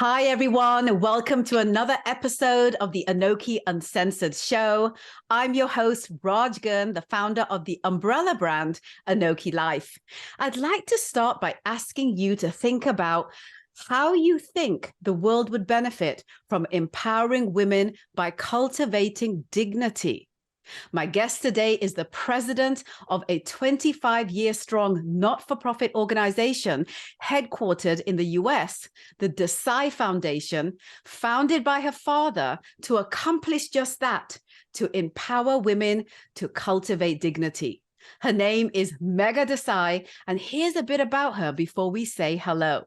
Hi, everyone. Welcome to another episode of the Anoki Uncensored Show. I'm your host, Raj GIRN, the founder of the umbrella brand, Anoki Life. I'd like to start by asking you to think about how you think the world would benefit from empowering women by cultivating dignity. My guest today is the president of a 25-year-strong not-for-profit organization headquartered in the US, the Desai Foundation, founded by her father to accomplish just that, to empower women to cultivate dignity. Her name is Megha Desai, and here's a bit about her before we say hello.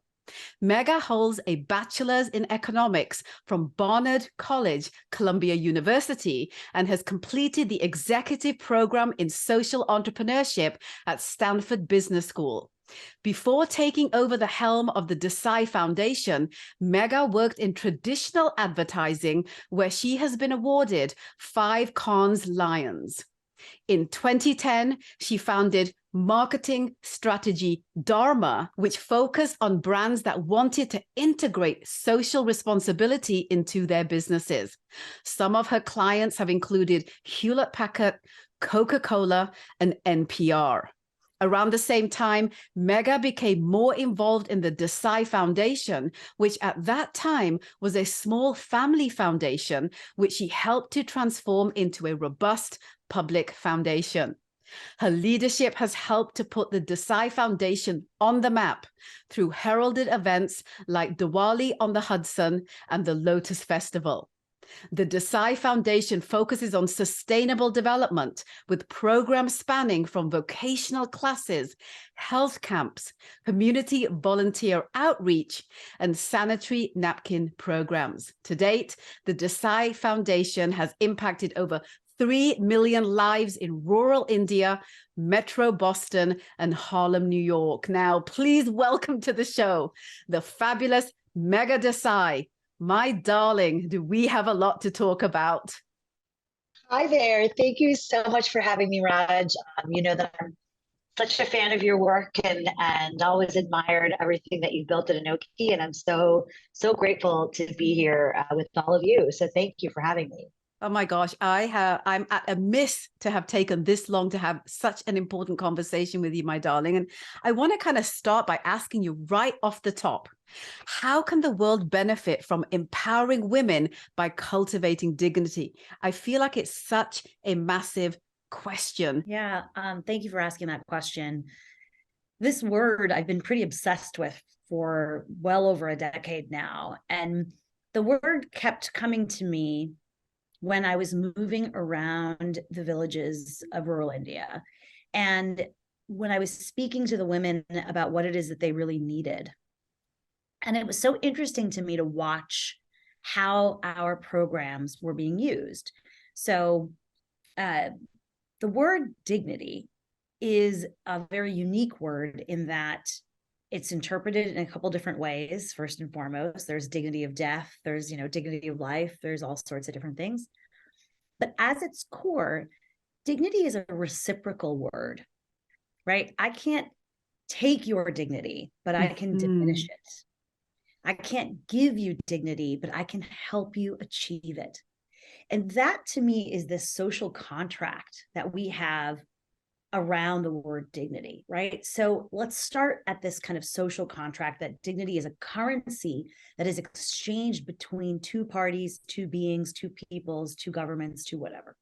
Megha holds a bachelor's in economics from Barnard College, Columbia University, and has completed the executive program in social entrepreneurship at Stanford Business School. Before taking over the helm of the Desai Foundation, Megha worked in traditional advertising, where she has been awarded 5 Cannes Lions. In 2010, she founded marketing strategy Dharma, which focused on brands that wanted to integrate social responsibility into their businesses. Some of her clients have included Hewlett-Packard, Coca-Cola, and NPR. Around the same time, Megha became more involved in the Desai Foundation, which at that time was a small family foundation, which she helped to transform into a robust public foundation. Her leadership has helped to put the Desai Foundation on the map through heralded events like Diwali on the Hudson and the Lotus Festival. The Desai Foundation focuses on sustainable development with programs spanning from vocational classes, health camps, community volunteer outreach, and sanitary napkin programs. To date, the Desai Foundation has impacted over 3 million lives in rural India, Metro Boston, and Harlem, New York. Now, please welcome to the show the fabulous Megha Desai. My darling, do we have a lot to talk about? Hi there. Thank you so much for having me, Raj. You know that I'm such a fan of your work and always admired everything that you've built at Anoki, and I'm so grateful to be here with all of you. So thank you for having me. Oh my gosh, I'm at a miss to have taken this long to have such an important conversation with you, my darling. And I want to kind of start by asking you right off the top, how can the world benefit from empowering women by cultivating dignity? I feel like it's such a massive question. Yeah, thank you for asking that question. This word I've been pretty obsessed with for well over a decade now. And the word kept coming to me when I was moving around the villages of rural India. And when I was speaking to the women about what it is that they really needed. And it was so interesting to me to watch how our programs were being used. So the word dignity is a very unique word in that it's interpreted in a couple different ways. First and foremost, there's dignity of death, there's, dignity of life, there's all sorts of different things. But as its core, dignity is a reciprocal word, right? I can't take your dignity, but I can diminish it. I can't give you dignity, but I can help you achieve it. And that to me is this social contract that we have around the word dignity, right? So let's start at this kind of social contract that dignity is a currency that is exchanged between two parties, two beings, two peoples, two governments, two whatever.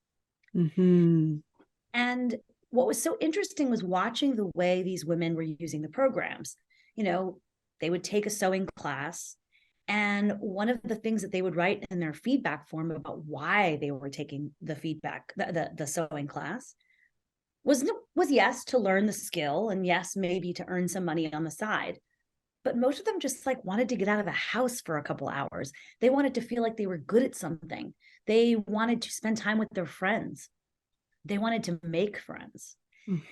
And what was so interesting was watching the way these women were using the programs. They would take a sewing class, and one of the things that they would write in their feedback form about why they were taking the sewing class was yes, to learn the skill, and yes, maybe to earn some money on the side. But most of them just wanted to get out of the house for a couple hours. They wanted to feel like they were good at something. They wanted to spend time with their friends. They wanted to make friends.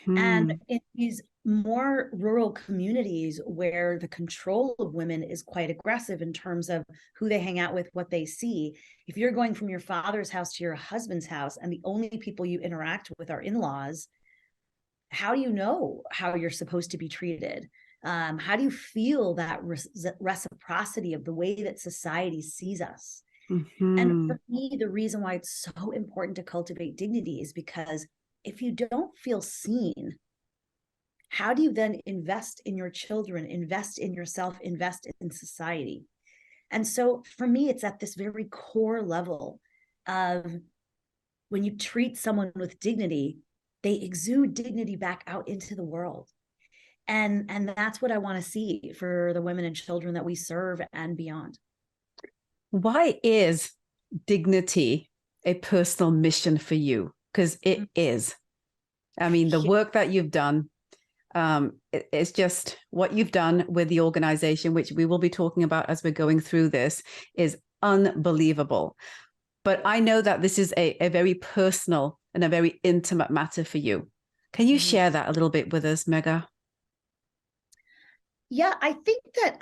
And in these more rural communities where the control of women is quite aggressive in terms of who they hang out with, what they see, if you're going from your father's house to your husband's house and the only people you interact with are in-laws, how do you know how you're supposed to be treated? How do you feel that reciprocity of the way that society sees us? And for me, the reason why it's so important to cultivate dignity is because if you don't feel seen, how do you then invest in your children, invest in yourself, invest in society? And so for me, it's at this very core level of when you treat someone with dignity, they exude dignity back out into the world. And that's what I want to see for the women and children that we serve and beyond. Why is dignity a personal mission for you? Because it is. I mean, the work that you've done, it's just what you've done with the organization, which we will be talking about as we're going through this, is unbelievable. But I know that this is a very personal and a very intimate matter for you. Can you share that a little bit with us, Megha? Yeah, I think that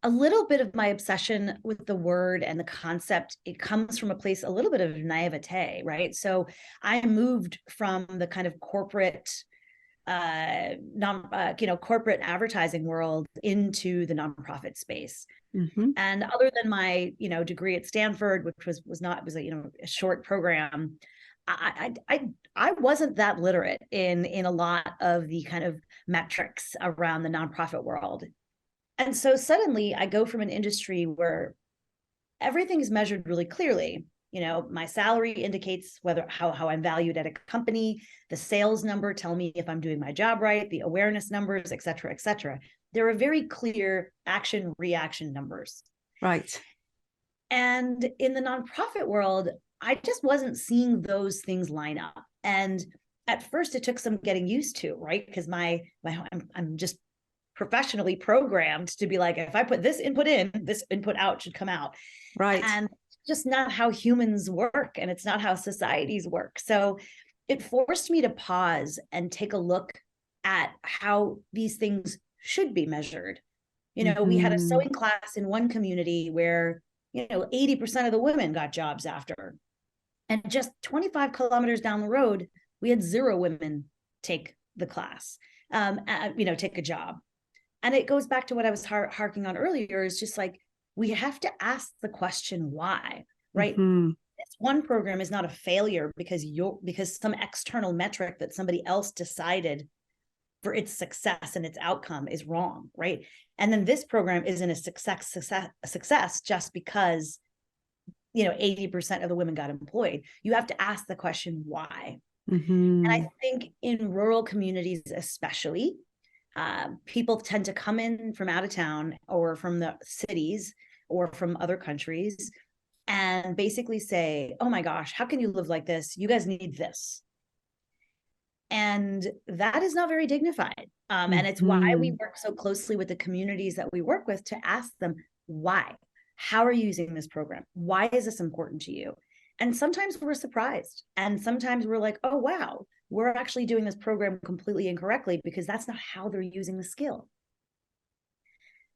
a little bit of my obsession with the word and the concept, it comes from a place, a little bit of naivete, right? So I moved from the kind of corporate corporate advertising world into the nonprofit space. And other than my, degree at Stanford, which was a short program, I wasn't that literate in a lot of the kind of metrics around the nonprofit world. And so suddenly I go from an industry where everything is measured really clearly. My salary indicates how I'm valued at a company. The sales number tell me if I'm doing my job right, the awareness numbers, et cetera, et cetera. There are very clear action reaction numbers. Right. And in the nonprofit world, I just wasn't seeing those things line up. And at first it took some getting used to, right? Because I'm just professionally programmed to be like, if I put this input in, this input out should come out. Right. And it's just not how humans work, and it's not how societies work. So it forced me to pause and take a look at how these things should be measured. We had a sewing class in one community where 80% of the women got jobs after, and just 25 kilometers down the road, we had 0 women take the class, take a job. And it goes back to what I was harking on earlier, is just like, we have to ask the question, why, right? This one program is not a failure because some external metric that somebody else decided for its success and its outcome is wrong, right? And then this program isn't a success just because 80% of the women got employed. You have to ask the question, why? And I think in rural communities especially, people tend to come in from out of town or from the cities or from other countries and basically say, oh my gosh, how can you live like this? You guys need this. And that is not very dignified. And it's why we work so closely with the communities that we work with to ask them, why? How are you using this program? Why is this important to you? And sometimes we're surprised. And sometimes we're like, oh, wow, we're actually doing this program completely incorrectly because that's not how they're using the skill.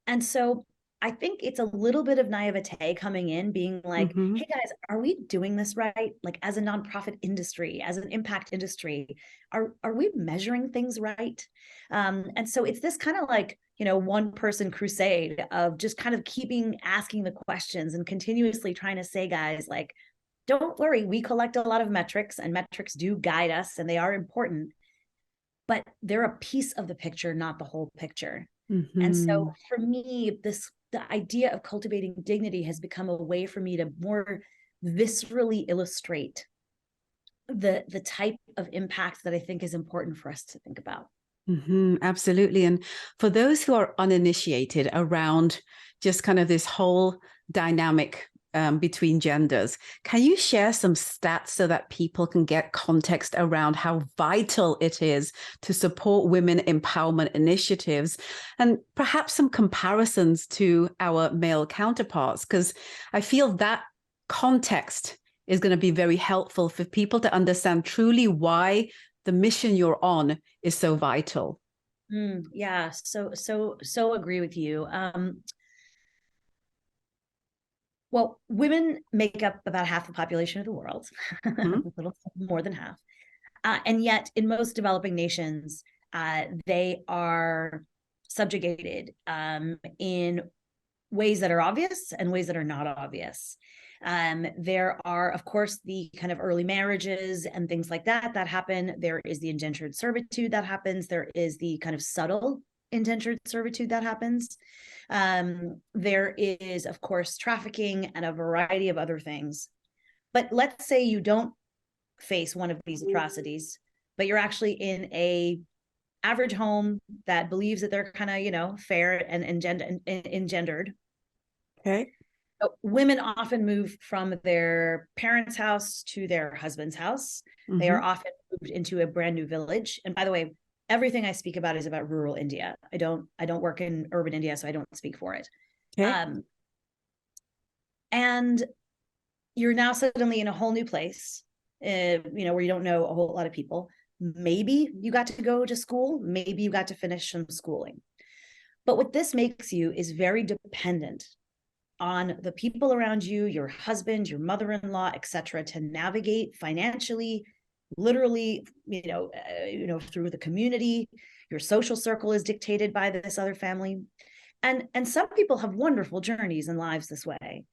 And so I think it's a little bit of naivete coming in, being like, hey guys, are we doing this right? Like, as a nonprofit industry, as an impact industry, are we measuring things right? And so it's this kind of like, one person crusade of just kind of asking the questions and continuously trying to say, guys, like, don't worry, we collect a lot of metrics, and metrics do guide us and they are important, but they're a piece of the picture, not the whole picture. And so for me, the idea of cultivating dignity has become a way for me to more viscerally illustrate the type of impact that I think is important for us to think about. Absolutely. And for those who are uninitiated around just kind of this whole dynamic between genders, can you share some stats so that people can get context around how vital it is to support women empowerment initiatives, and perhaps some comparisons to our male counterparts? Because I feel that context is going to be very helpful for people to understand truly why the mission you're on is so vital. Yeah, so agree with you. Well, women make up about half the population of the world, a little more than half. And yet in most developing nations, they are subjugated in ways that are obvious and ways that are not obvious. There are, of course, the kind of early marriages and things like that happen. There is the indentured servitude that happens. There is the kind of subtle indentured servitude that happens. There is, of course, trafficking and a variety of other things. But let's say you don't face one of these atrocities, but you're actually in a average home that believes that they're kind of, fair and engendered. Okay. Women often move from their parents' house to their husband's house. Mm-hmm. They are often moved into a brand new village. And by the way, everything I speak about is about rural India. I don't work in urban India, so I don't speak for it. Okay. And you're now suddenly in a whole new place, where you don't know a whole lot of people. Maybe you got to go to school. Maybe you got to finish some schooling. But what this makes you is very dependent on the people around you, your husband, your mother-in-law, etc., to navigate financially, literally, through the community. Your social circle is dictated by this other family. And some people have wonderful journeys and lives this way.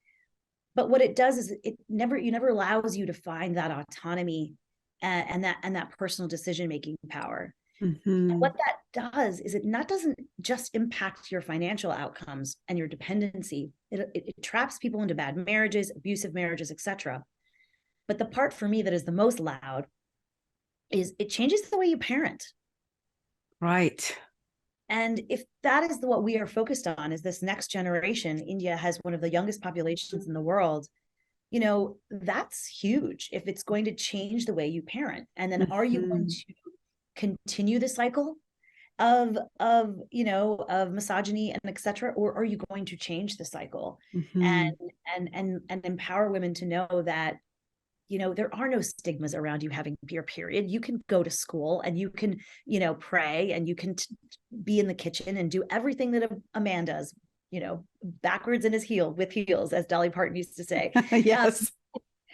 But what it does is you never allows you to find that autonomy and that personal decision-making power. Mm-hmm. And what that does is it doesn't just impact your financial outcomes and your dependency. It traps people into bad marriages, abusive marriages, etc. But the part for me that is the most loud is it changes the way you parent. Right. And if that is what we are focused on, is this next generation. India has one of the youngest populations in the world. That's huge if it's going to change the way you parent. And then are you going to continue the cycle of misogyny and etc., or are you going to change the cycle and empower women to know that there are no stigmas around you having your period. You can go to school and you can pray and you can be in the kitchen and do everything that a man does, backwards in his heel with heels, as Dolly Parton used to say. Yes.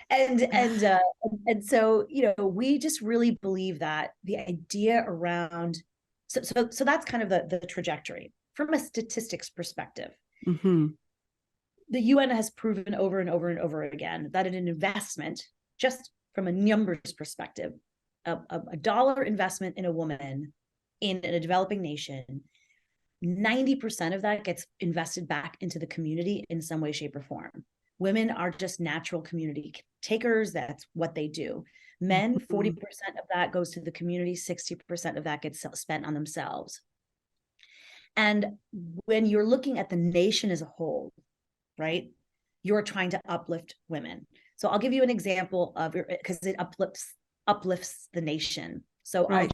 And so, we just really believe that the idea around, so that's kind of the trajectory from a statistics perspective. Mm-hmm. The UN has proven over and over and over again that an investment, just from a numbers perspective, a dollar investment in a woman in a developing nation, 90% of that gets invested back into the community in some way, shape, or form. Women are just natural community takers. That's what they do. Men, 40% of that goes to the community, 60% of that gets spent on themselves. And when you're looking at the nation as a whole, right, you're trying to uplift women. So I'll give you an example of, because it uplifts the nation. So right.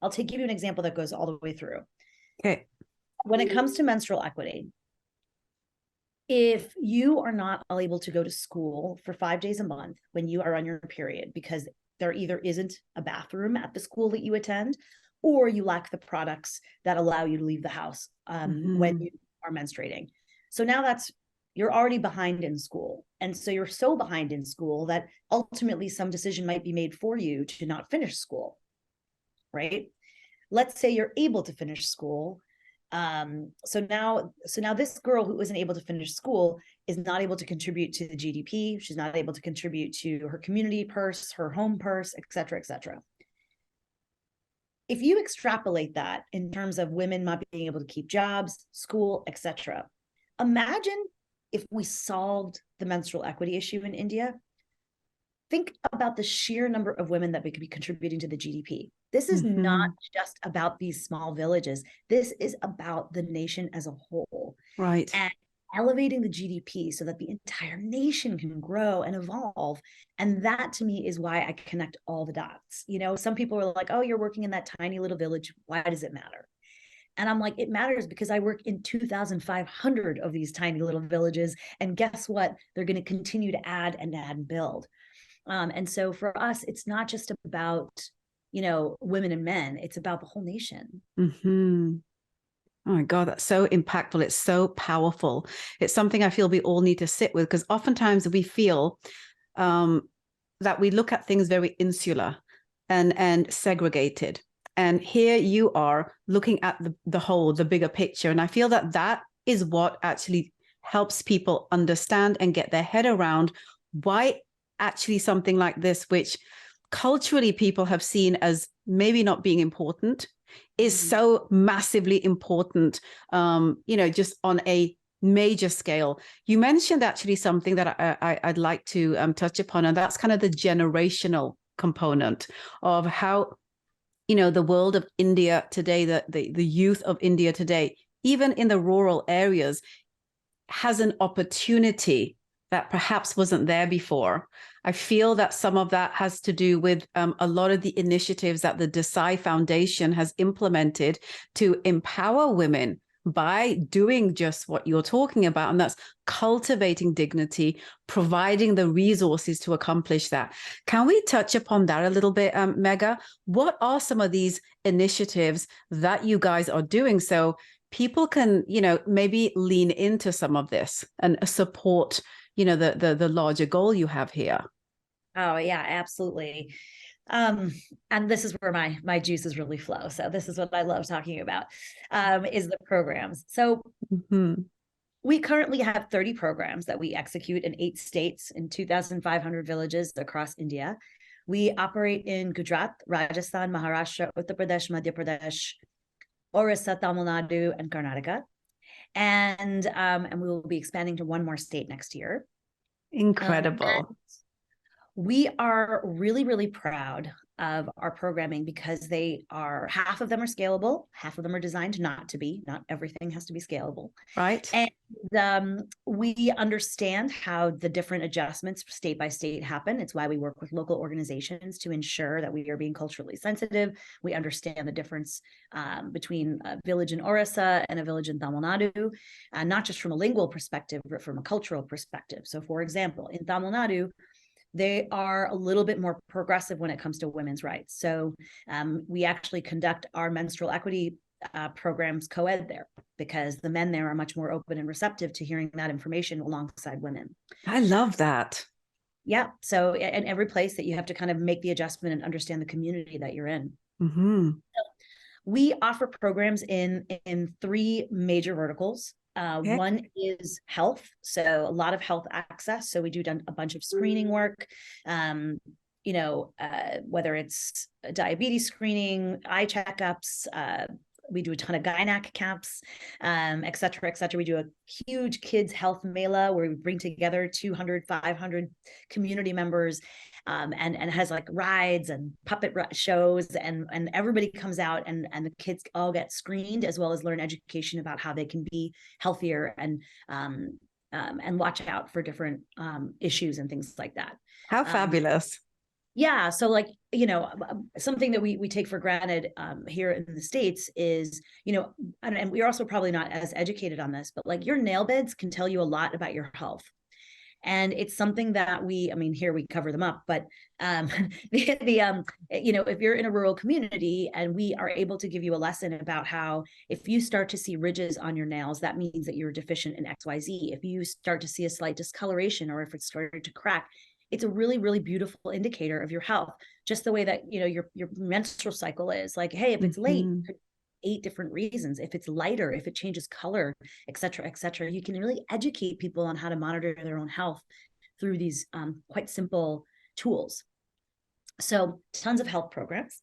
I'll give you an example that goes all the way through. Okay. When it comes to menstrual equity, if you are not able to go to school for 5 days a month when you are on your period, because there either isn't a bathroom at the school that you attend, or you lack the products that allow you to leave the house when you are menstruating. So now you're already behind in school. And so you're so behind in school that ultimately some decision might be made for you to not finish school, right? Let's say you're able to finish school. So now this girl who isn't able to finish school is not able to contribute to the GDP. She's not able to contribute to her community purse, her home purse, et cetera, et cetera. If you extrapolate that in terms of women not being able to keep jobs, school, et cetera, imagine if we solved the menstrual equity issue in India. Think about the sheer number of women that we could be contributing to the GDP. This is not just about these small villages. This is about the nation as a whole. Right. And elevating the GDP so that the entire nation can grow and evolve. And that to me is why I connect all the dots. Some people are like, oh, you're working in that tiny little village. Why does it matter? And I'm like, it matters because I work in 2,500 of these tiny little villages. And guess what? They're going to continue to add and build. And so for us, it's not just about, women and men. It's about the whole nation. Mm-hmm. Oh my God, that's so impactful. It's so powerful. It's something I feel we all need to sit with, because oftentimes we feel that we look at things very insular and segregated. And here you are looking at the whole, the bigger picture. And I feel that that is what actually helps people understand and get their head around why actually something like this, which culturally people have seen as maybe not being important, is so massively important, just on a major scale. You mentioned actually something that I'd like to touch upon, and that's kind of the generational component of how, the world of India today, the youth of India today, even in the rural areas, has an opportunity that perhaps wasn't there before. I feel that some of that has to do with a lot of the initiatives that the Desai Foundation has implemented to empower women by doing just what you're talking about, and that's cultivating dignity, providing the resources to accomplish that. Can we touch upon that a little bit, Megha? What are some of these initiatives that you guys are doing so people can, maybe lean into some of this and support, the larger goal you have here? Oh yeah, absolutely. And this is where my juices really flow. So this is what I love talking about, is the programs. So we currently have 30 programs that we execute in 8 states in 2,500 villages across India. We operate in Gujarat, Rajasthan, Maharashtra, Uttar Pradesh, Madhya Pradesh, Orissa, Tamil Nadu, and Karnataka. And we will be expanding to 1 more state next year. Incredible. We are really, really proud of our programming because half of them are scalable, half of them are designed not to be. Not everything has to be scalable. Right. And we understand how the different adjustments state by state happen. It's why we work with local organizations to ensure that we are being culturally sensitive. We understand the difference between a village in Orissa and a village in Tamil Nadu, not just from a lingual perspective, but from a cultural perspective. So for example, in Tamil Nadu, they are a little bit more progressive when it comes to women's rights. So we actually conduct our menstrual equity programs co-ed there because the men there are much more open and receptive to hearing that information alongside women. I love that. Yeah. So in every place that you have to kind of make the adjustment and understand the community that you're in. So we offer programs in 3 major verticals. One is health. So a lot of health access. So we do a bunch of screening work, whether it's diabetes screening, eye checkups, we do a ton of gynac camps, et cetera, et cetera. We do a huge kids health mela where we bring together 200, 500 community members, and it has like rides and puppet shows, and everybody comes out and the kids all get screened as well as learn education about how they can be healthier and watch out for different issues and things like that. How fabulous. Yeah. So something that we take for granted here in the States is, and we're also probably not as educated on this, but like your nail beds can tell you a lot about your health. And it's something that here we cover them up, but if you're in a rural community and we are able to give you a lesson about how if you start to see ridges on your nails, that means that you're deficient in XYZ. If you start to see a slight discoloration or if it's starting to crack, it's a really, really beautiful indicator of your health, just the way that, your menstrual cycle is. Like, hey, if it's late, 8 different reasons. If it's lighter, if it changes color, et cetera, you can really educate people on how to monitor their own health through these quite simple tools. So tons of health programs.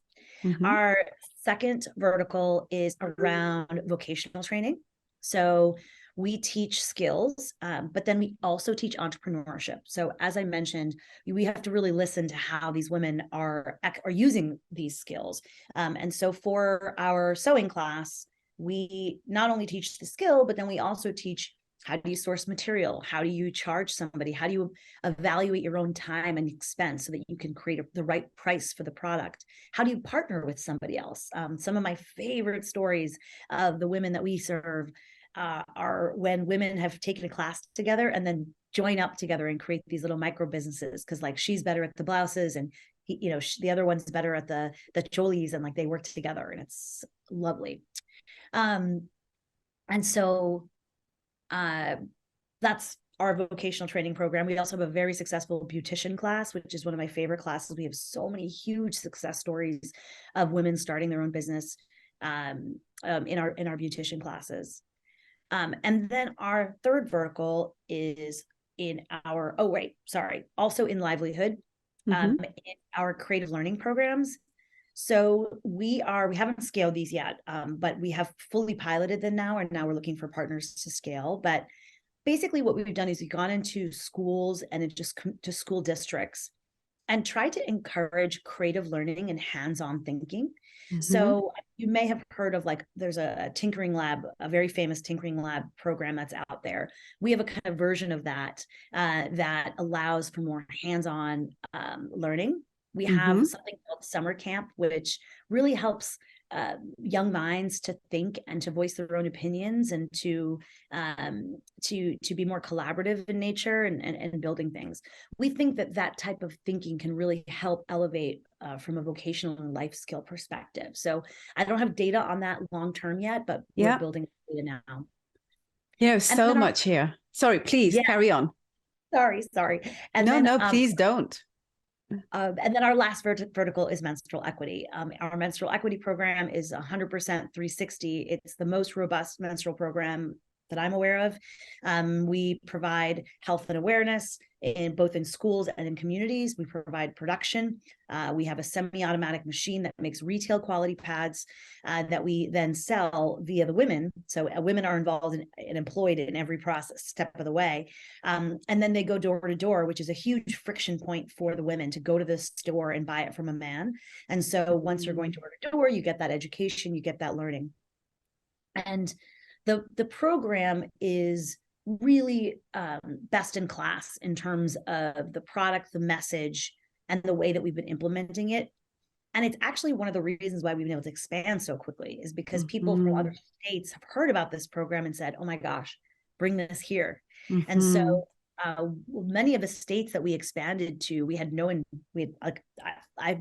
Our second vertical is around vocational training. So we teach skills, but then we also teach entrepreneurship. So as I mentioned, we have to really listen to how these women are using these skills. And so for our sewing class, we not only teach the skill, but then we also teach how do you source material? How do you charge somebody? How do you evaluate your own time and expense so that you can create the right price for the product? How do you partner with somebody else? Some of my favorite stories of the women that we serve are when women have taken a class together and then join up together and create these little micro businesses, because like she's better at the blouses and the other one's better at the cholis, and like they work together and it's lovely. And so that's our vocational training program. We also have a very successful beautician class, which is one of my favorite classes. We have so many huge success stories of women starting their own business in our beautician classes. And then our third vertical is also in livelihood, in our creative learning programs. So we haven't scaled these yet, but we have fully piloted them now, and now we're looking for partners to scale. But basically what we've done is we've gone into schools and to school districts and tried to encourage creative learning and hands-on thinking. So you may have heard of, like, there's a tinkering lab, a very famous tinkering lab program that's out there. We have a kind of version of that that allows for more hands-on learning. We have something called summer camp, which really helps young minds to think and to voice their own opinions and to be more collaborative in nature and building things. We think that type of thinking can really help elevate from a vocational and life skill perspective. So I don't have data on that long term yet, but we're building data now. So much here. Sorry, please carry on. Sorry. And no, please don't. And then our last vertical is menstrual equity. Our menstrual equity program is 100% 360. It's the most robust menstrual program that I'm aware of. We provide health and awareness both in schools and in communities. We provide production. We have a semi-automatic machine that makes retail quality pads that we then sell via the women. So women are involved and employed in every step of the way. And then they go door to door, which is a huge friction point for the women to go to the store and buy it from a man. And so once you're going door to door, you get that education, you get that learning. And the program is really best in class in terms of the product, the message, and the way that we've been implementing it. And it's actually one of the reasons why we've been able to expand so quickly, is because people from other states have heard about this program and said, oh my gosh, bring this here. And so many of the states that we expanded to, I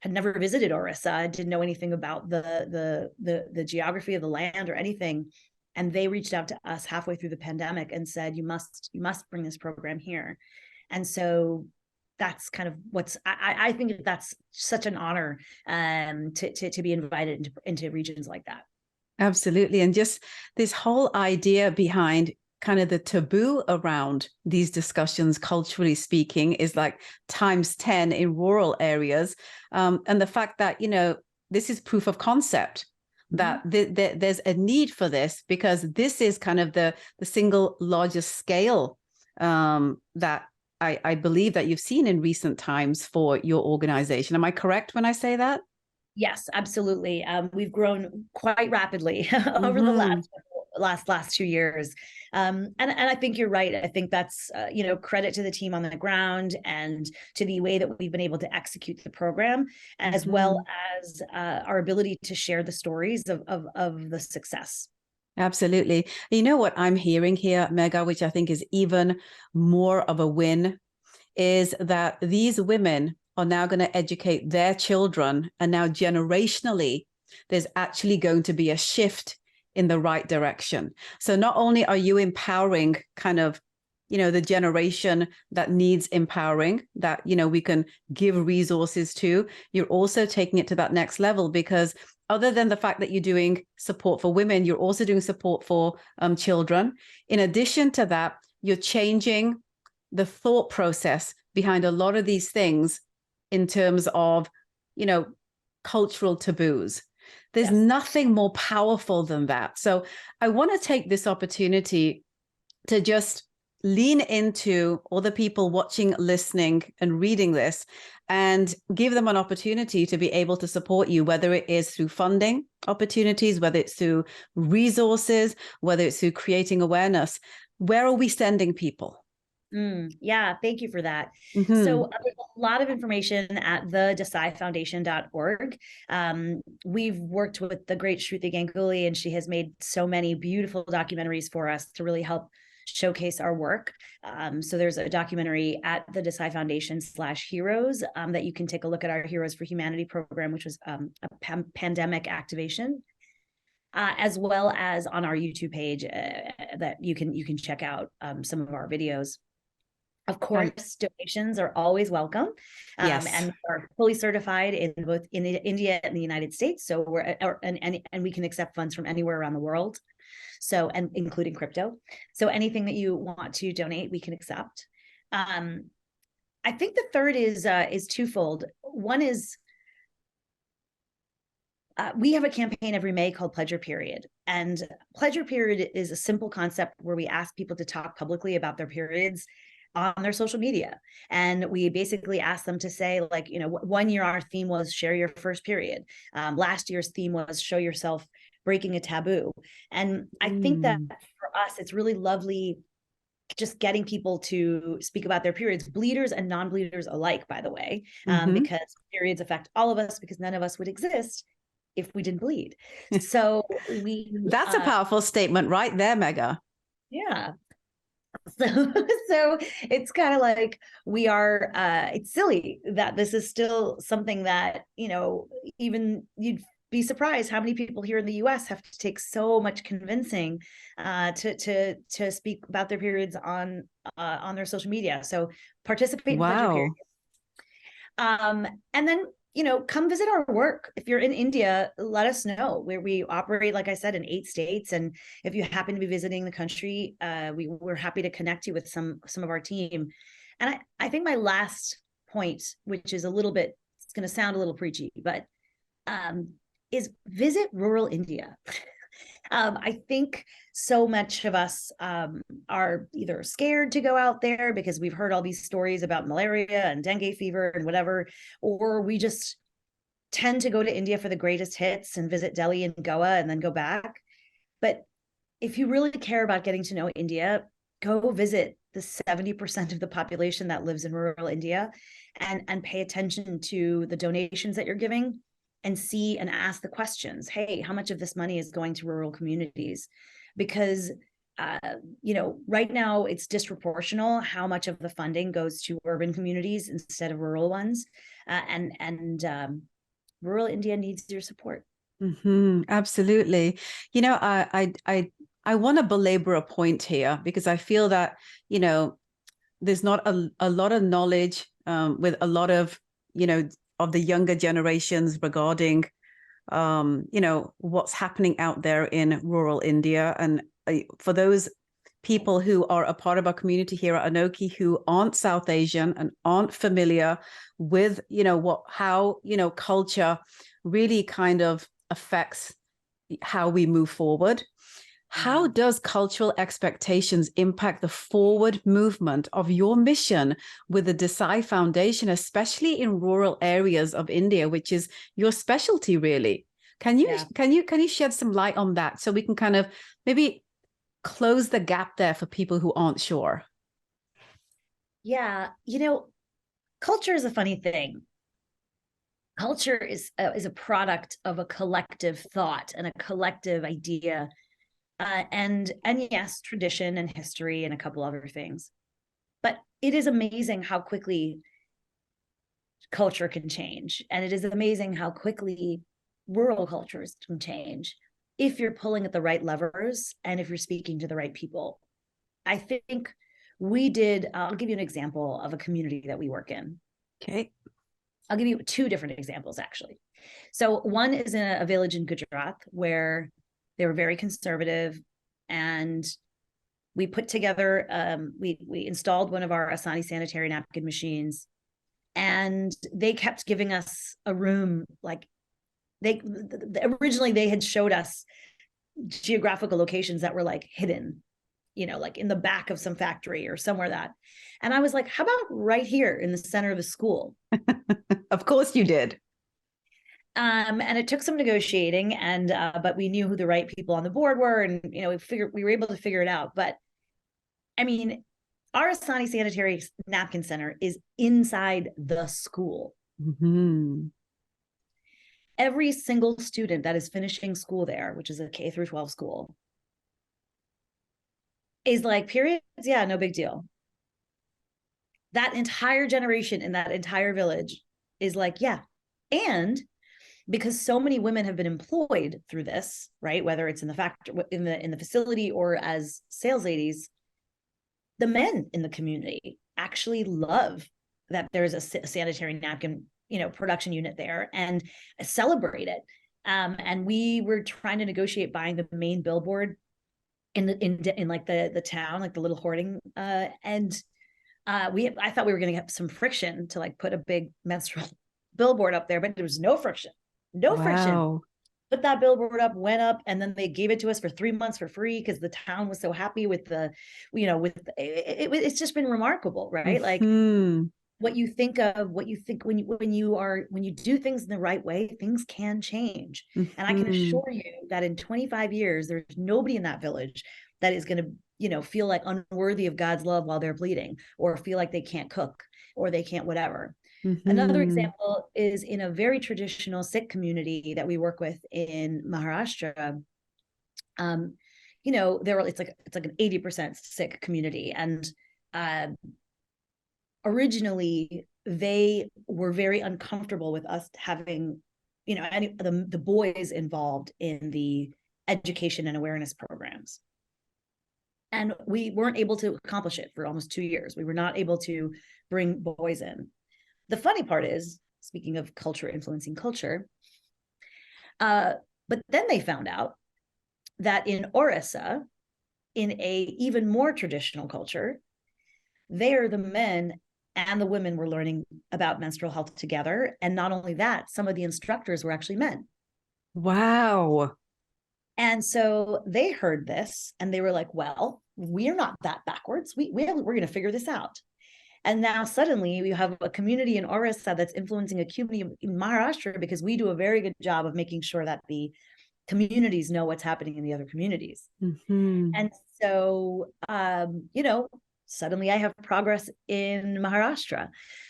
had never visited Orissa, didn't know anything about the geography of the land or anything. And they reached out to us halfway through the pandemic and said, you must bring this program here. And so that's kind of I think that's such an honor to be invited into regions like that. Absolutely. And just this whole idea behind kind of the taboo around these discussions, culturally speaking, is like times 10 in rural areas. And the fact that, this is proof of concept that there's a need for this, because this is kind of the single largest scale that I believe that you've seen in recent times for your organization. Am I correct when I say that? Yes, absolutely. We've grown quite rapidly over the last 2 years. And I think you're right. I think that's, credit to the team on the ground and to the way that we've been able to execute the program, as well as our ability to share the stories of the success. Absolutely. You know what I'm hearing here, Megha, which I think is even more of a win, is that these women are now going to educate their children, and now generationally, there's actually going to be a shift in the right direction. So not only are you empowering kind of, the generation that needs empowering, that, we can give resources to, you're also taking it to that next level, because other than the fact that you're doing support for women, you're also doing support for children. In addition to that, you're changing the thought process behind a lot of these things in terms of, cultural taboos. There's nothing more powerful than that. So I want to take this opportunity to just lean into all the people watching, listening, and reading this, and give them an opportunity to be able to support you, whether it is through funding opportunities, whether it's through resources, whether it's through creating awareness. Where are we sending people? Yeah, thank you for that. So there's a lot of information at the DesaiFoundation.org. We've worked with the great Shruti Ganguly, and she has made so many beautiful documentaries for us to really help showcase our work. So there's a documentary at the Desai Foundation /Heroes that you can take a look at, our Heroes for Humanity program, which was a pandemic activation. As well as on our YouTube page, that you can check out some of our videos. Of course, donations are always welcome, Yes. and are fully certified in both in India and the United States. So and we can accept funds from anywhere around the world. So, and including crypto. So anything that you want to donate, we can accept. I think the third is twofold. One is we have a campaign every May called Pleasure Period. And Pleasure Period is a simple concept where we ask people to talk publicly about their periods on their social media. And we basically ask them to say, like, you know, 1 year our theme was share your first period. Last year's theme was show yourself breaking a taboo. And I think that for us, it's really lovely just getting people to speak about their periods, bleeders and non-bleeders alike, by the way, because periods affect all of us, because none of us would exist if we didn't bleed. So that's a powerful statement right there, Megha. Yeah. So it's kind of like we are, it's silly that this is still something that, you know, even you'd be surprised how many people here in the US have to take so much convincing to speak about their periods on their social media. So participate in Pleasure Period. And then, you know, come visit our work. If you're in India, let us know. Where we operate, like I said, in 8 states. And if you happen to be visiting the country, we're happy to connect you with some of our team. And I think my last point, which is a little bit, it's going to sound a little preachy, but is visit rural India. I think so much of us are either scared to go out there because we've heard all these stories about malaria and dengue fever and whatever, or we just tend to go to India for the greatest hits and visit Delhi and Goa and then go back. But if you really care about getting to know India, go visit the 70% of the population that lives in rural India and pay attention to the donations that you're giving, and see and ask the questions. Hey, how much of this money is going to rural communities? Because, you know, right now it's disproportional how much of the funding goes to urban communities instead of rural ones. And rural India needs your support. Absolutely. You know, I want to belabor a point here, because I feel that, you know, there's not a lot of knowledge with a lot of, you know, of the younger generations regarding, you know, what's happening out there in rural India. And for those people who are a part of our community here at Anoki who aren't South Asian and aren't familiar with, you know, how, you know, culture really kind of affects how we move forward. How does cultural expectations impact the forward movement of your mission with the Desai Foundation, especially in rural areas of India, which is your specialty, really? Can you shed some light on that so we can kind of maybe close the gap there for people who aren't sure? Yeah, you know, culture is a funny thing. Culture is a product of a collective thought and a collective idea. And yes, tradition and history and a couple other things. But it is amazing how quickly culture can change. And it is amazing how quickly rural cultures can change if you're pulling at the right levers and if you're speaking to the right people. I think I'll give you an example of a community that we work in. Okay. I'll give you 2 different examples, actually. So one is in a village in Gujarat where they were very conservative, and we put together, we installed one of our Asani sanitary napkin machines, and they kept giving us a room. Like originally they had showed us geographical locations that were like hidden, you know, like in the back of some factory or somewhere and I was like, how about right here in the center of the school? Of course you did. And it took some negotiating, but we knew who the right people on the board were, and you know, we were able to figure it out. But I mean, our Asani Sanitary Napkin Center is inside the school. Every single student that is finishing school there, which is a K through 12 school, is like, periods, yeah, no big deal. That entire generation in that entire village is like, yeah. And because so many women have been employed through this, right? Whether it's in the factory, in the facility, or as sales ladies, the men in the community actually love that there's a sanitary napkin, production unit there, and celebrate it. And we were trying to negotiate buying the main billboard in like the town, like the little hoarding, and I thought we were going to get some friction to like put a big menstrual billboard up there, but there was no friction. Friction. Put that billboard up, went up, and then they gave it to us for 3 months for free because the town was so happy with it's just been remarkable, right? Like what you think when you do things in the right way, things can change. And I can assure you that in 25 years, there's nobody in that village that is going to, feel like unworthy of God's love while they're bleeding, or feel like they can't cook, or they can't whatever. Another example is in a very traditional Sikh community that we work with in Maharashtra. It's like an 80% Sikh community, and originally they were very uncomfortable with us having, the boys involved in the education and awareness programs. And we weren't able to accomplish it for almost 2 years. We were not able to bring boys in. The funny part is, speaking of culture influencing culture, but then they found out that in Orissa, in a even more traditional culture, there the men and the women were learning about menstrual health together. And not only that, some of the instructors were actually men. Wow. And so they heard this and they were like, well, we're not that backwards. We're going to figure this out. And now suddenly we have a community in Orissa that's influencing a community in Maharashtra, because we do a very good job of making sure that the communities know what's happening in the other communities. And so, suddenly I have progress in Maharashtra.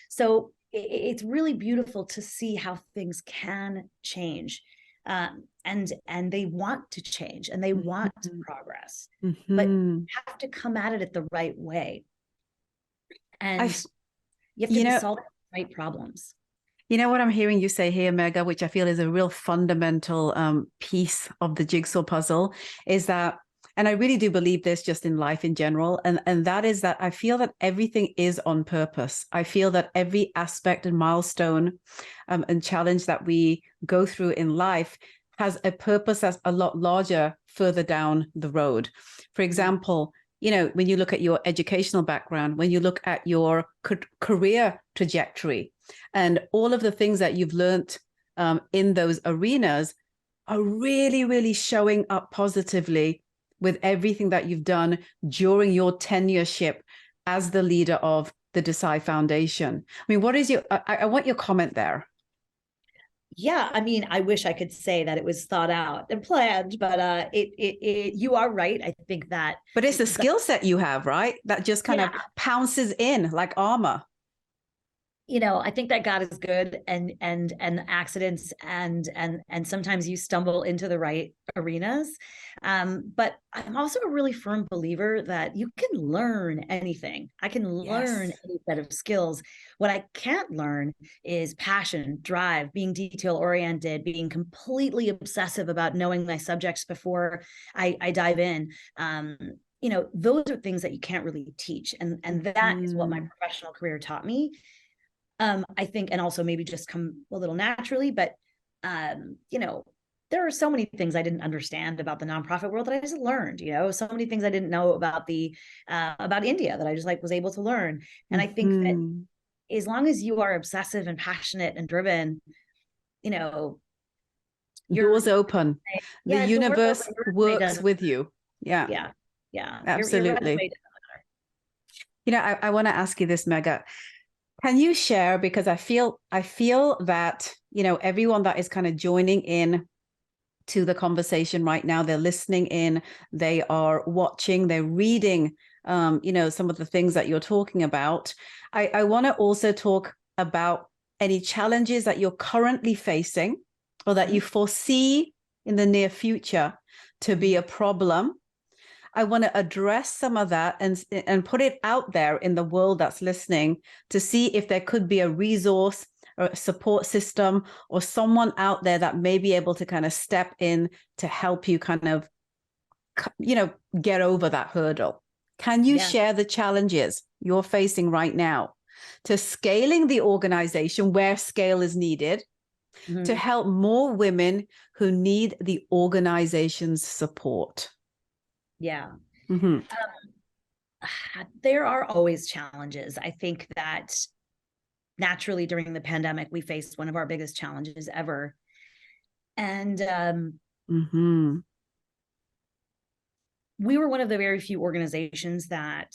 So it's really beautiful to see how things can change. And they want to change, and they want to progress, but you have to come at it the right way. And you have to solve the right problems. You know what I'm hearing you say here, Megha, which I feel is a real fundamental piece of the jigsaw puzzle, is that, and I really do believe this just in life in general, and that is that I feel that everything is on purpose. I feel that every aspect and milestone and challenge that we go through in life has a purpose that's a lot larger further down the road. For example, when you look at your educational background, when you look at your career trajectory, and all of the things that you've learned in those arenas are really, really showing up positively with everything that you've done during your tenureship as the leader of the Desai Foundation. I mean, what is I want your comment there. Yeah, I mean, I wish I could say that it was thought out and planned, but you are right. I think that. But it's the skill set you have, right? That just kind of pounces in like armor. I think that God is good, and accidents and sometimes you stumble into the right arenas. But I'm also a really firm believer that you can learn anything. I can learn any set of skills. What I can't learn is passion, drive, being detail oriented, being completely obsessive about knowing my subjects before I dive in. Those are things that you can't really teach. And that is what my professional career taught me. I think, and also maybe just come a little naturally, but, there are so many things I didn't understand about the nonprofit world that I just learned, so many things I didn't know about about India that I just was able to learn. And I think that as long as you are obsessive and passionate and driven, doors open. The universe works with you. Yeah. Absolutely. I want to ask you this, Megha. Can you share, because I feel that, everyone that is kind of joining in to the conversation right now, they're listening in, they are watching, they're reading, some of the things that you're talking about. I want to also talk about any challenges that you're currently facing or that you foresee in the near future to be a problem. I want to address some of that and put it out there in the world that's listening to see if there could be a resource a support system, or someone out there that may be able to kind of step in to help you kind of, get over that hurdle. Can you share the challenges you're facing right now to scaling the organization where scale is needed, to help more women who need the organization's support? Yeah. There are always challenges. I think that naturally during the pandemic, we faced one of our biggest challenges ever. And we were one of the very few organizations that,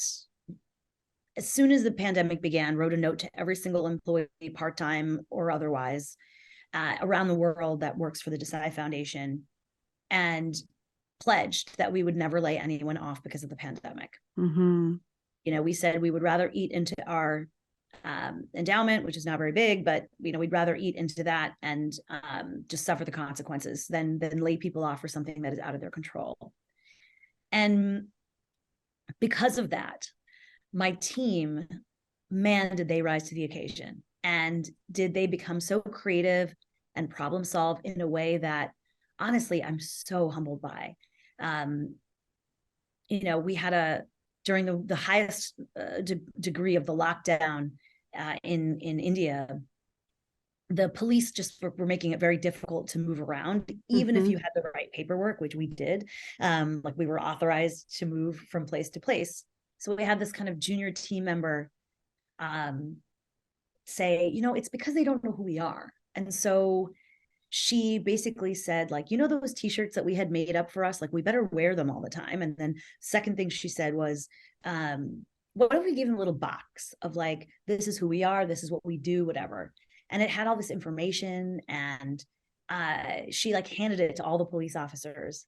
as soon as the pandemic began, wrote a note to every single employee, part-time or otherwise, around the world that works for the Desai Foundation, and pledged that we would never lay anyone off because of the pandemic. We said we would rather eat into our endowment, which is not very big, but we'd rather eat into that and just suffer the consequences than lay people off for something that is out of their control. And because of that, my team, man, did they rise to the occasion, and did they become so creative and problem solve in a way that honestly I'm so humbled by. We had during the highest degree of the lockdown in India, the police just were making it very difficult to move around, even if you had the right paperwork, which we did. Like, we were authorized to move from place to place. So we had this kind of junior team member say, it's because they don't know who we are. And so she basically said, like, those t-shirts that we had made up for us, like, we better wear them all the time. And then second thing she said was, what if we give them a little box of like, this is who we are, this is what we do, whatever. And it had all this information, and she like handed it to all the police officers,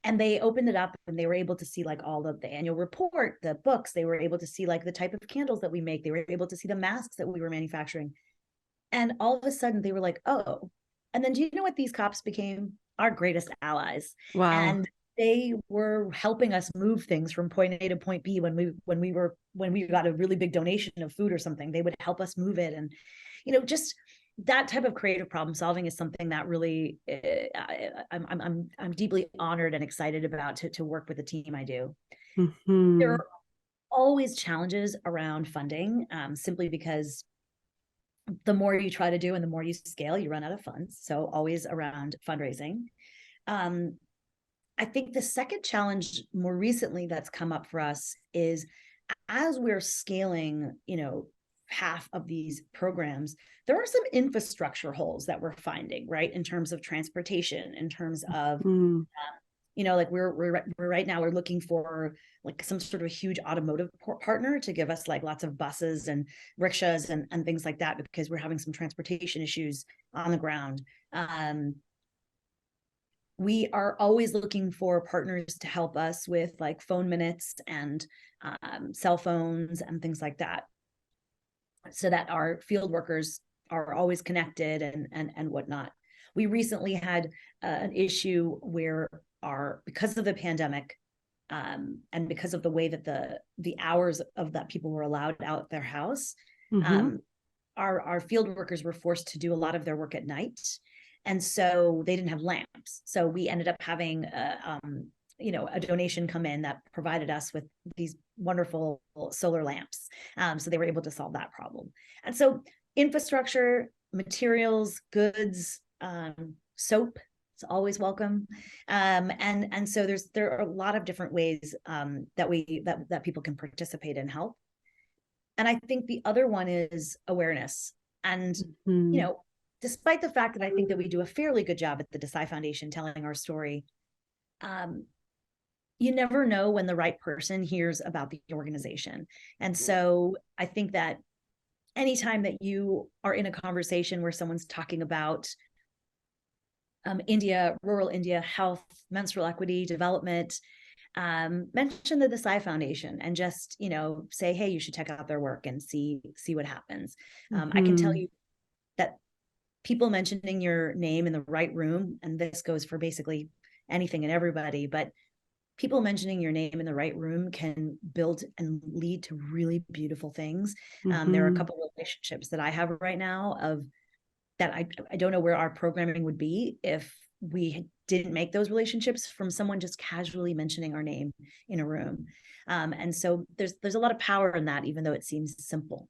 and they opened it up and they were able to see like all of the annual report, the books. They were able to see like the type of candles that we make. They were able to see the masks that we were manufacturing. And all of a sudden they were like, oh. And then do you know what these cops became? Our greatest allies. Wow. And they were helping us move things from point A to point B. When we got a really big donation of food or something, they would help us move it. And just that type of creative problem solving is something that really I'm deeply honored and excited about to work with the team I do. There are always challenges around funding, simply because the more you try to do and the more you scale, you run out of funds. So always around fundraising. I think the second challenge more recently that's come up for us is, as we're scaling, half of these programs, there are some infrastructure holes that we're finding, right? In terms of transportation, in terms of, like we're right now, we're looking for like some sort of a huge automotive partner to give us like lots of buses and rickshaws and things like that, because we're having some transportation issues on the ground. We are always looking for partners to help us with like phone minutes and cell phones and things like that, so that our field workers are always connected and whatnot. We recently had an issue where because of the pandemic, and because of the way that the hours of that people were allowed out their house, our field workers were forced to do a lot of their work at night. And so they didn't have lamps. So we ended up having a donation come in that provided us with these wonderful solar lamps. So they were able to solve that problem. And so infrastructure, materials, goods, soap is always welcome. And so there are a lot of different ways that people can participate and help. And I think the other one is awareness. And, despite the fact that I think that we do a fairly good job at the Desai Foundation telling our story, you never know when the right person hears about the organization. And so I think that anytime that you are in a conversation where someone's talking about India, rural India, health, menstrual equity, development, mention the Desai Foundation and just, say, hey, you should check out their work and see what happens. I can tell you that people mentioning your name in the right room, and this goes for basically anything and everybody, but people mentioning your name in the right room can build and lead to really beautiful things. There are a couple of relationships that I have right now of that I don't know where our programming would be if we didn't make those relationships from someone just casually mentioning our name in a room. And so there's a lot of power in that, even though it seems simple.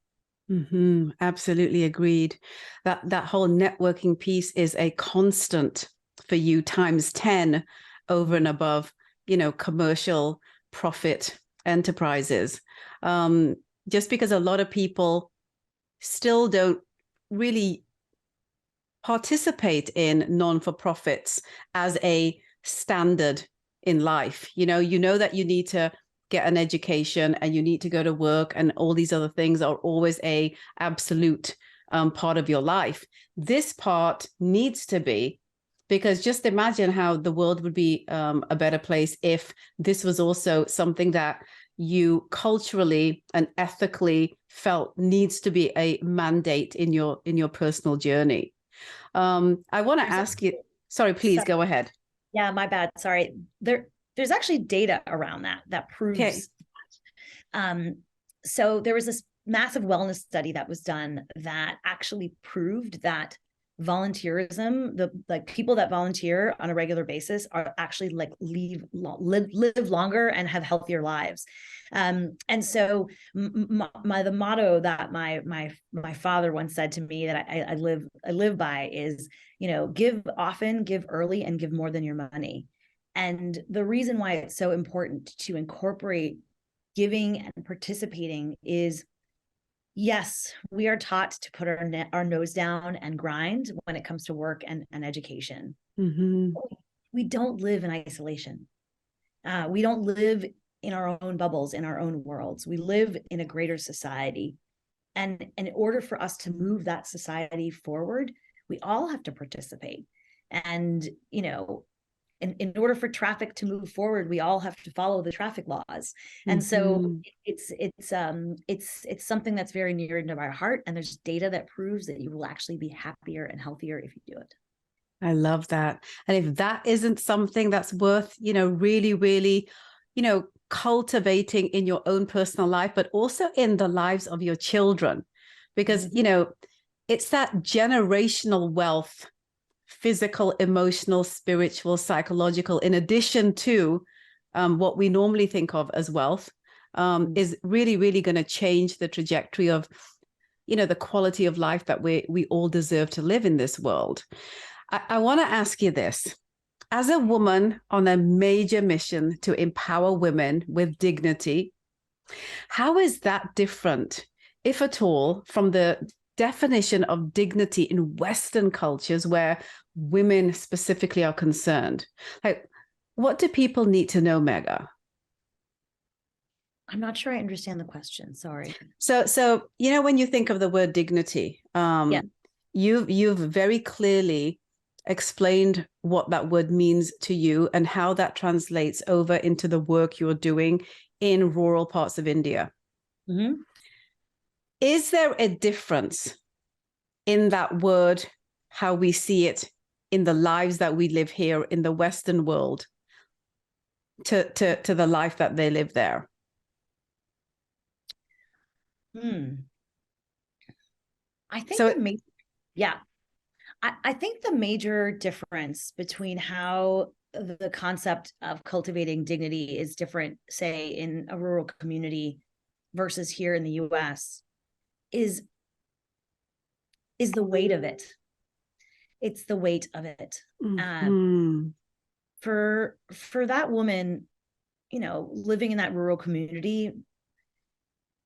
Absolutely agreed. That whole networking piece is a constant for you times 10 over and above, commercial profit enterprises. Just because a lot of people still don't really participate in non-for-profits as a standard in life. You know that you need to get an education and you need to go to work, and all these other things are always a absolute part of your life. This part needs to be, because just imagine how the world would be a better place if this was also something that you culturally and ethically felt needs to be a mandate in your personal journey. I want to ask you, sorry, please go ahead. Yeah, my bad. Sorry. There's actually data around that proves that. So there was this massive wellness study that was done that actually proved that volunteerism, the people that volunteer on a regular basis are actually like live longer and have healthier lives. And so the motto that my father once said to me that I live by is, give often, give early, and give more than your money. And the reason why it's so important to incorporate giving and participating is, yes, we are taught to put our nose down and grind when it comes to work and education. We don't live in isolation. We don't live in our own bubbles, in our own worlds. We live in a greater society. And in order for us to move that society forward, we all have to participate. And, in order for traffic to move forward, we all have to follow the traffic laws. And so it's something that's very near to my heart. And there's data that proves that you will actually be happier and healthier if you do it. I love that. And if that isn't something that's worth, really, really, cultivating in your own personal life, but also in the lives of your children, because, it's that generational wealth, physical, emotional, spiritual, psychological, in addition to what we normally think of as wealth, is really, really going to change the trajectory of, the quality of life that we all deserve to live in this world. I want to ask you this. As a woman on a major mission to empower women with dignity, how is that different, if at all, from the definition of dignity in Western cultures where women specifically are concerned? Like, what do people need to know, Megha? I'm not sure I understand the question. Sorry. So when you think of the word dignity, you've very clearly explained what that word means to you and how that translates over into the work you're doing in rural parts of India. Is there a difference in that word, how we see it in the lives that we live here in the Western world to the life that they live there? I think I think the major difference between how the concept of cultivating dignity is different, say, in a rural community versus here in the US is the weight of it. It's the weight of it. For that woman, living in that rural community,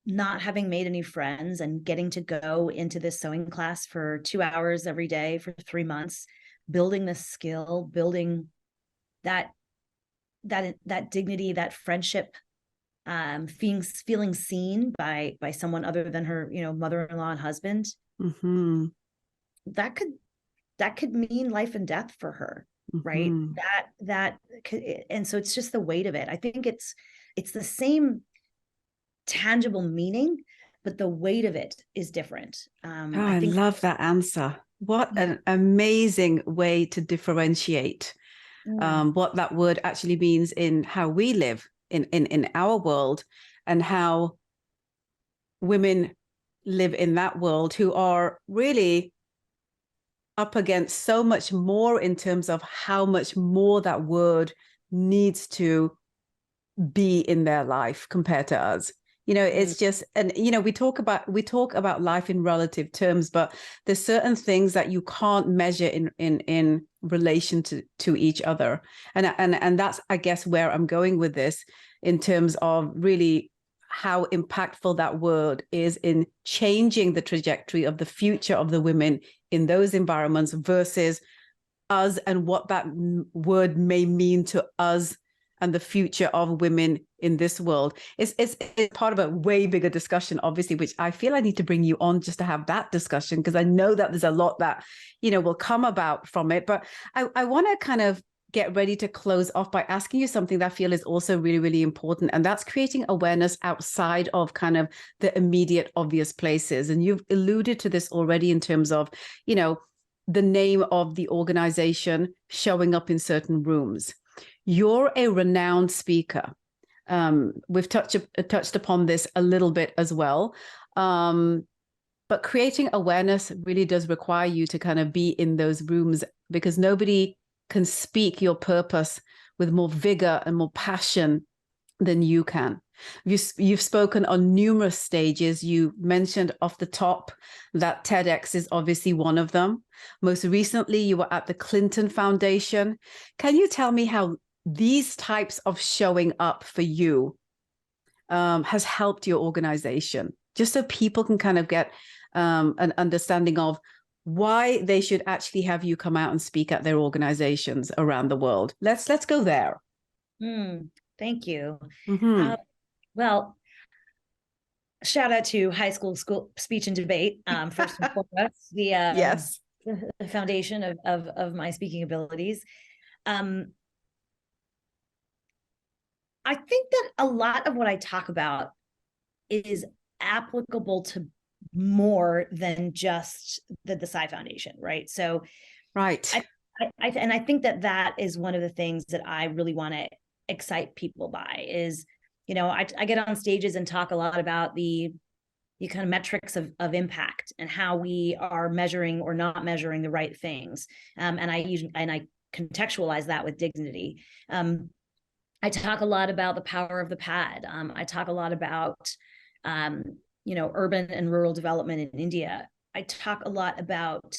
not having made any friends and getting to go into this sewing class for 2 hours every day for 3 months, building this skill, building that dignity, that friendship, feeling seen by someone other than her, mother-in-law and husband. That could mean life and death for her, right? That could, and so it's just the weight of it. I think it's the same tangible meaning, but the weight of it is different. I love that answer. What an amazing way to differentiate what that word actually means in how we live in our world, and how women live in that world, who are really up against so much more in terms of how much more that word needs to be in their life compared to us. It's just, and we talk about life in relative terms, but there's certain things that you can't measure in relation to each other, and that's, I guess, where I'm going with this, in terms of really how impactful that word is in changing the trajectory of the future of the women in those environments versus us, and what that word may mean to us and the future of women in this world. It's part of a way bigger discussion, obviously, which I feel I need to bring you on just to have that discussion, because I know that there's a lot that, will come about from it. But I want to kind of get ready to close off by asking you something that I feel is also really, really important. And that's creating awareness outside of kind of the immediate obvious places. And you've alluded to this already in terms of, the name of the organization showing up in certain rooms. You're a renowned speaker. We've touched upon this a little bit as well. But creating awareness really does require you to kind of be in those rooms, because nobody can speak your purpose with more vigor and more passion than you can. You've spoken on numerous stages. You mentioned off the top that TEDx is obviously one of them. Most recently, you were at the Clinton Foundation. Can you tell me how these types of showing up for you has helped your organization, just so people can kind of get an understanding of why they should actually have you come out and speak at their organizations around the world? Let's go there. Thank you. Mm-hmm. Well, shout out to high school speech and debate, first and foremost, Yes, the foundation of my speaking abilities. I think that a lot of what I talk about is applicable to more than just the Desai Foundation, right? So, right. I think that is one of the things that I really want to excite people by is, I get on stages and talk a lot about the kind of metrics of impact and how we are measuring or not measuring the right things. And I contextualize that with dignity. I talk a lot about the power of the pad. I talk a lot about, urban and rural development in India. I talk a lot about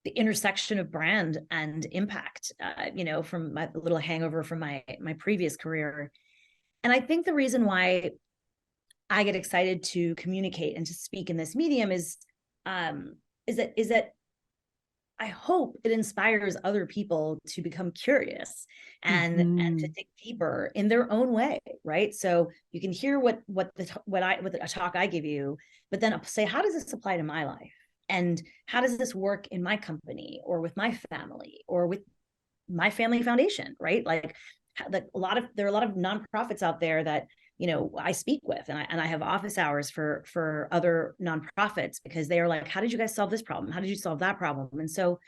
the intersection of brand and impact, from my little hangover from my previous career. And I think the reason why I get excited to communicate and to speak in this medium is that I hope it inspires other people to become curious and to dig deeper in their own way, right? So you can hear what a talk I give you, but then say, how does this apply to my life? And how does this work in my company or with my family or with my family foundation, right? Like there are a lot of nonprofits out there that, I speak with, and I have office hours for other nonprofits, because they are like, how did you guys solve this problem? How did you solve that problem? And so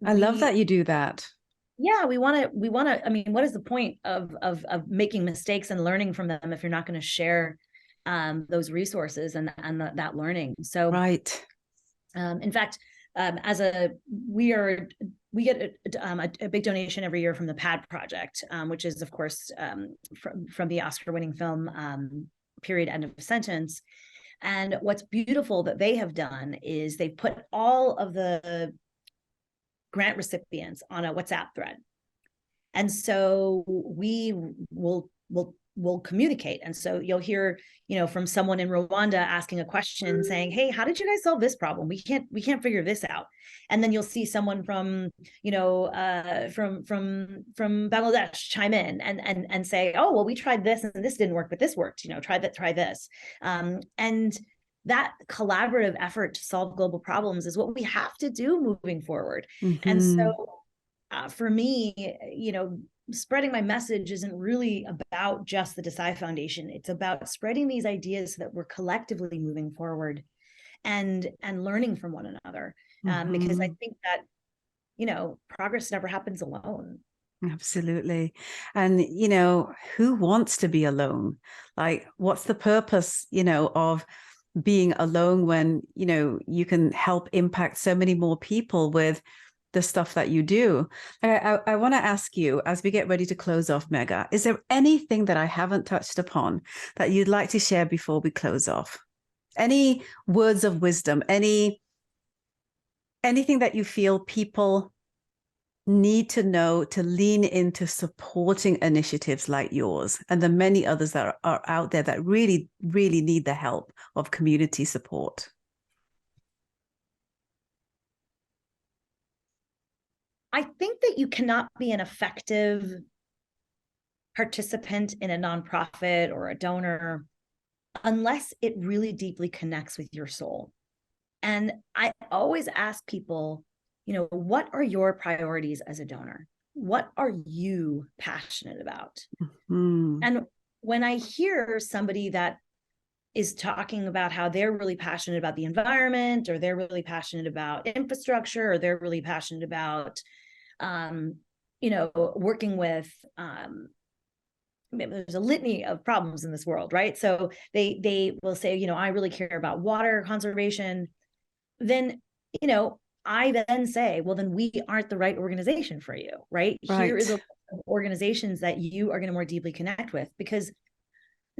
I love that you do that. Yeah, we want to, I mean, what is the point of making mistakes and learning from them if you're not going to share those resources and that learning? So, right. In fact, we get a big donation every year from the PAD Project, which is, of course, from the Oscar-winning film Period, End of Sentence. And what's beautiful that they have done is they put all of the grant recipients on a WhatsApp thread, and so we will communicate. And so you'll hear, from someone in Rwanda asking a question saying, hey, how did you guys solve this problem? We can't figure this out. And then you'll see someone from Bangladesh chime in and say, oh, well, we tried this and this didn't work, but this worked, try this. And that collaborative effort to solve global problems is what we have to do moving forward. And so for me, spreading my message isn't really about just the Desai Foundation. It's about spreading these ideas so that we're collectively moving forward and learning from one another. Because I think that, progress never happens alone. Absolutely. And, who wants to be alone? Like, what's the purpose, of being alone when, you can help impact so many more people with the stuff that you do? I want to ask you, as we get ready to close off, Megha, is there anything that I haven't touched upon that you'd like to share before we close off? Any words of wisdom, anything that you feel people need to know to lean into supporting initiatives like yours and the many others that are out there that really, really need the help of community support? I think that you cannot be an effective participant in a nonprofit or a donor unless it really deeply connects with your soul. And I always ask people, what are your priorities as a donor? What are you passionate about? Mm-hmm. And when I hear somebody that is talking about how they're really passionate about the environment, or they're really passionate about infrastructure, or they're really passionate about, working with, there's a litany of problems in this world, right? So they will say, I really care about water conservation. Then, I then say, well, then we aren't the right organization for you, right? Here is a list of organizations that you are going to more deeply connect with, because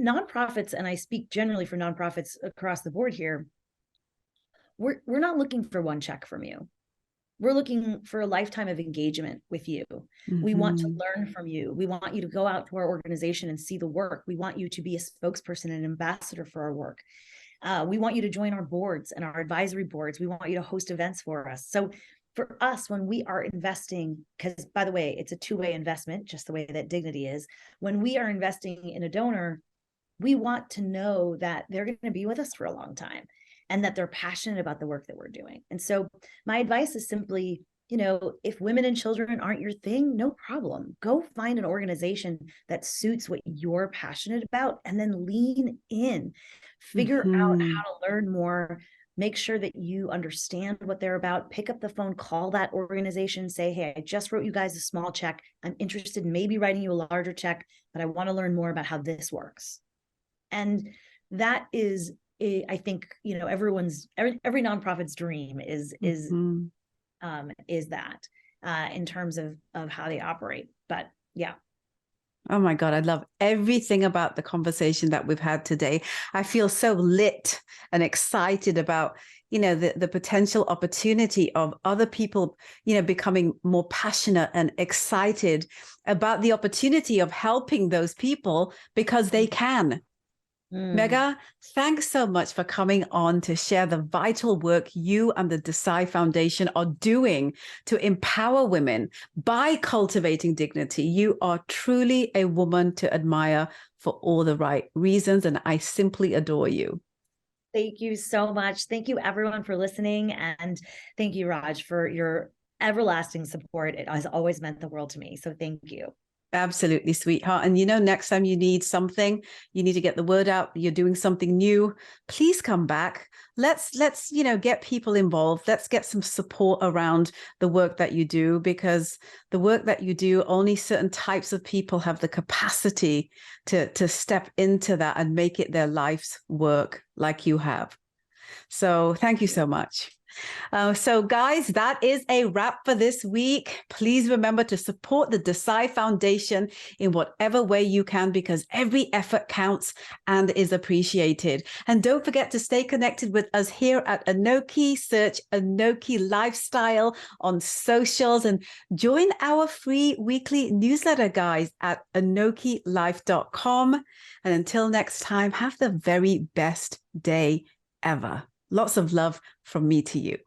nonprofits, and I speak generally for nonprofits across the board here, we're not looking for one check from you. We're looking for a lifetime of engagement with you. Mm-hmm. We want to learn from you. We want you to go out to our organization and see the work. We want you to be a spokesperson and ambassador for our work. We want you to join our boards and our advisory boards. We want you to host events for us. So for us, when we are investing, because by the way, it's a two-way investment, just the way that Dignity is. When we are investing in a donor, we want to know that they're going to be with us for a long time and that they're passionate about the work that we're doing. And so my advice is simply, if women and children aren't your thing, no problem. Go find an organization that suits what you're passionate about and then lean in. Figure out how to learn more. Make sure that you understand what they're about. Pick up the phone, call that organization, say, hey, I just wrote you guys a small check. I'm interested in maybe writing you a larger check, but I want to learn more about how this works. And that is, I think, every nonprofit's dream is that in terms of how they operate. But yeah. Oh my God, I love everything about the conversation that we've had today. I feel so lit and excited about, the potential opportunity of other people, becoming more passionate and excited about the opportunity of helping those people because they can. Megha, thanks so much for coming on to share the vital work you and the Desai Foundation are doing to empower women by cultivating dignity. You are truly a woman to admire for all the right reasons, and I simply adore you. Thank you so much. Thank you, everyone, for listening. And thank you, Raj, for your everlasting support. It has always meant the world to me. So thank you. Absolutely, sweetheart. And next time you need something, you need to get the word out, you're doing something new, please come back. Let's get people involved. Let's get some support around the work that you do, because the work that you do, only certain types of people have the capacity to step into that and make it their life's work like you have. So thank you so much. So guys, that is a wrap for this week. Please remember to support the Desai Foundation in whatever way you can, because every effort counts and is appreciated. And don't forget to stay connected with us here at Anoki. Search Anoki Lifestyle on socials and join our free weekly newsletter, guys, at anokilife.com. And until next time, have the very best day ever. Lots of love from me to you.